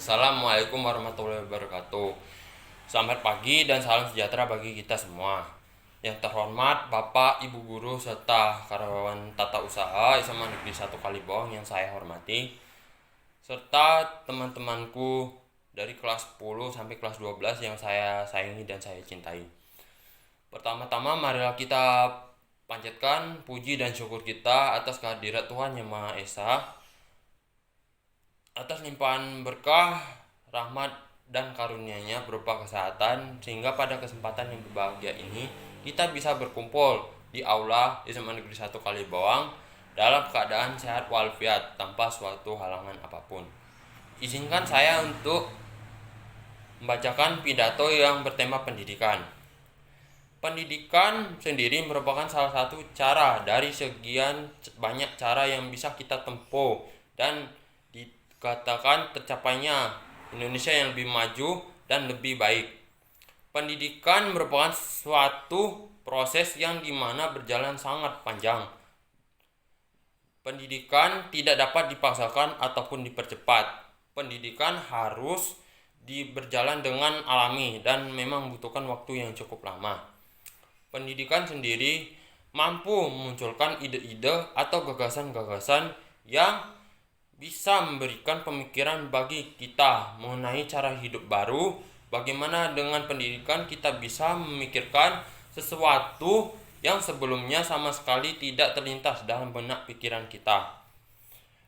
Assalamualaikum warahmatullahi wabarakatuh. Selamat pagi dan salam sejahtera bagi kita semua. Yang terhormat Bapak, Ibu Guru, serta karyawan tata usaha SMA Negeri 1 Kalibawang yang saya hormati, serta teman-temanku dari kelas 10 sampai kelas 12 yang saya sayangi dan saya cintai. Pertama-tama marilah kita panjatkan puji dan syukur kita atas kehadirat Tuhan Yang Maha Esa, atas limpahan berkah, rahmat, dan karunia-Nya berupa kesehatan, sehingga pada kesempatan yang berbahagia ini kita bisa berkumpul di aula SMA Negeri 1 Kalibawang dalam keadaan sehat walafiat tanpa suatu halangan apapun. Izinkan saya untuk membacakan pidato yang bertema pendidikan. Pendidikan sendiri merupakan salah satu cara dari sekian banyak cara yang bisa kita tempuh dan dikatakan tercapainya Indonesia yang lebih maju dan lebih baik. Pendidikan merupakan suatu proses yang dimana berjalan sangat panjang. Pendidikan tidak dapat dipaksakan ataupun dipercepat. Pendidikan harus berjalan dengan alami dan memang membutuhkan waktu yang cukup lama. Pendidikan sendiri mampu memunculkan ide-ide atau gagasan-gagasan yang bisa memberikan pemikiran bagi kita mengenai cara hidup baru. Bagaimana dengan pendidikan kita bisa memikirkan sesuatu yang sebelumnya sama sekali tidak terlintas dalam benak pikiran kita.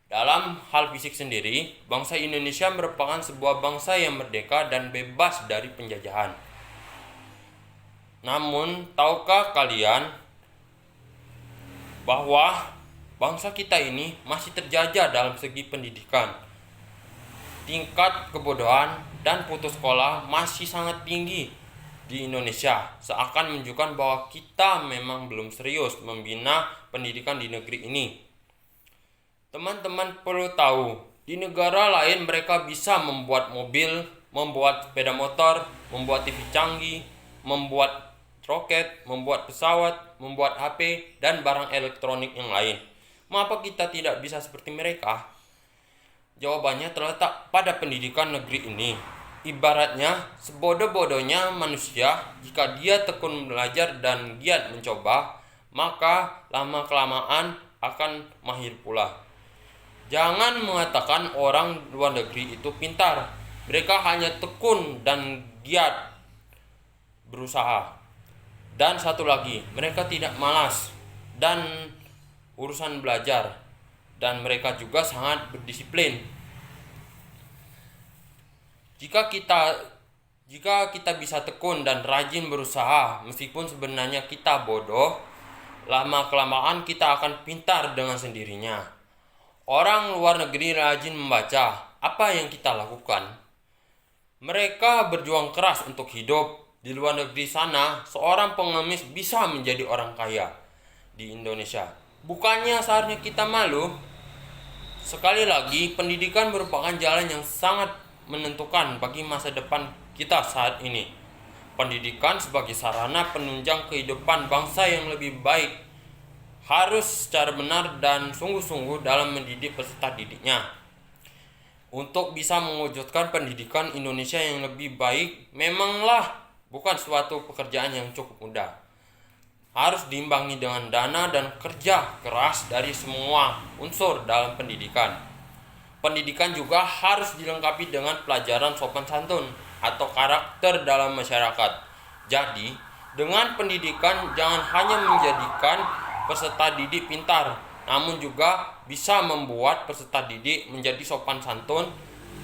Dalam hal fisik sendiri, bangsa Indonesia merupakan sebuah bangsa yang merdeka dan bebas dari penjajahan. Namun, tahukah kalian bahwa bangsa kita ini masih terjajah dalam segi pendidikan? Tingkat kebodohan dan putus sekolah masih sangat tinggi di Indonesia, seakan menunjukkan bahwa kita memang belum serius membina pendidikan di negeri ini. Teman-teman perlu tahu, di negara lain mereka bisa membuat mobil, membuat sepeda motor, membuat TV canggih, membuat roket, membuat pesawat, membuat HP, dan barang elektronik yang lain. Mengapa kita tidak bisa seperti mereka? Jawabannya terletak pada pendidikan negeri ini. Ibaratnya, sebodoh-bodohnya manusia, jika dia tekun belajar dan giat mencoba, maka lama-kelamaan akan mahir pula. Jangan mengatakan orang luar negeri itu pintar. Mereka hanya tekun dan giat berusaha. Dan satu lagi, mereka tidak malas dan urusan belajar, dan mereka juga sangat berdisiplin. Jika kita bisa tekun dan rajin berusaha, meskipun sebenarnya kita bodoh, lama-kelamaan kita akan pintar dengan sendirinya. Orang luar negeri rajin membaca. Apa yang kita lakukan? Mereka berjuang keras untuk hidup. Di luar negeri sana, seorang pengemis bisa menjadi orang kaya. Di Indonesia, bukannya seharusnya kita malu? Sekali lagi, pendidikan merupakan jalan yang sangat menentukan bagi masa depan kita saat ini. Pendidikan sebagai sarana penunjang kehidupan bangsa yang lebih baik harus secara benar dan sungguh-sungguh dalam mendidik peserta didiknya. Untuk bisa mewujudkan pendidikan Indonesia yang lebih baik, memanglah bukan suatu pekerjaan yang cukup mudah. Harus diimbangi dengan dana dan kerja keras dari semua unsur dalam pendidikan. Pendidikan juga harus dilengkapi dengan pelajaran sopan santun atau karakter dalam masyarakat. Jadi, dengan pendidikan jangan hanya menjadikan peserta didik pintar, namun juga bisa membuat peserta didik menjadi sopan santun,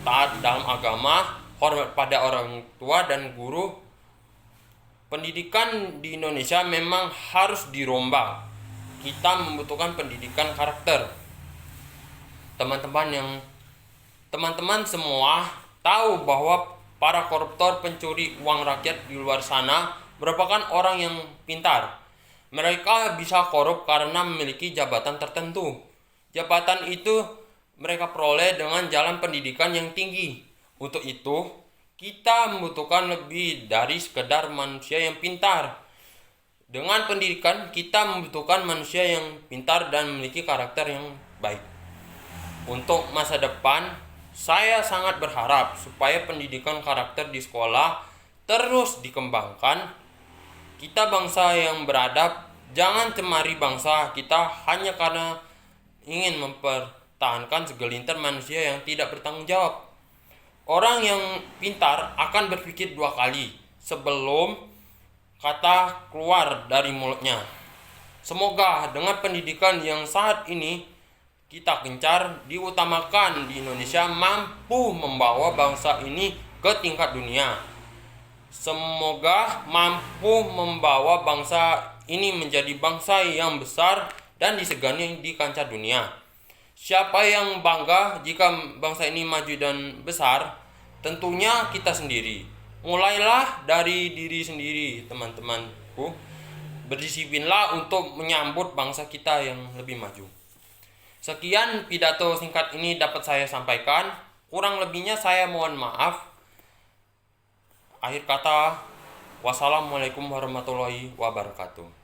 taat dalam agama, hormat pada orang tua dan guru. Pendidikan di Indonesia memang harus dirombak. Kita membutuhkan pendidikan karakter. Teman-teman semua tahu bahwa para koruptor pencuri uang rakyat di luar sana merupakan orang yang pintar. Mereka bisa korup karena memiliki jabatan tertentu. Jabatan itu mereka peroleh dengan jalan pendidikan yang tinggi. Untuk itu, kita membutuhkan lebih dari sekedar manusia yang pintar. Dengan pendidikan, kita membutuhkan manusia yang pintar dan memiliki karakter yang baik. Untuk masa depan, Saya sangat berharap supaya pendidikan karakter di sekolah terus dikembangkan. Kita bangsa yang beradab, jangan cemari bangsa kita hanya karena ingin mempertahankan segelintir manusia yang tidak bertanggung jawab. Orang yang pintar akan berpikir dua kali sebelum kata keluar dari mulutnya. Semoga dengan pendidikan yang saat ini kita gencar diutamakan di Indonesia mampu membawa bangsa ini ke tingkat dunia. Semoga mampu membawa bangsa ini menjadi bangsa yang besar dan disegani di kancah dunia. Siapa yang bangga jika bangsa ini maju dan besar? Tentunya kita sendiri. Mulailah dari diri sendiri, teman-temanku. Berdisiplinlah untuk menyambut bangsa kita yang lebih maju. Sekian pidato singkat ini dapat saya sampaikan. Kurang lebihnya saya mohon maaf. Akhir kata, wassalamualaikum warahmatullahi wabarakatuh.